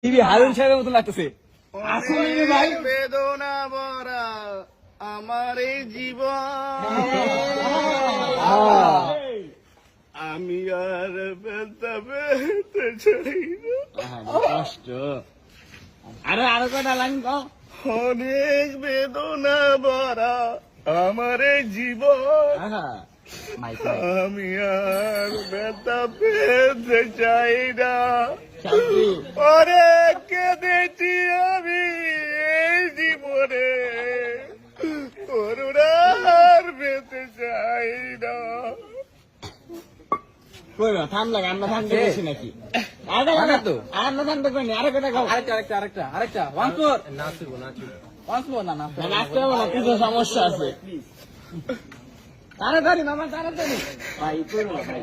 TV Harun সাহেবের মতো লাগতেছে। আসলে ভাই বেদনা ভরা আমার এই জীবন, আমি আর বেদনা পেতে চাই না। কষ্ট আরো কটা লাইন কও। অনেক বেদনা ভরা আমার এই জীবন, আমি আর বেদনা পেতে চাই না। অনেক কেঁদেছি আমি এই জীবনে, করুণার পেতে চাই না। ঠান্ডা আমরা ঠান্ডা বেশি নাকি তো আমরা ঠান্ডা করিনি। আরো কটা খাও। আরেকটা ওয়ান্স মোর নাচবো না নাচতে হবে না, কিছু সমস্যা আছে। তাড়াতাড়ি মামা তাড়াতাড়ি ভাই করো ভাই।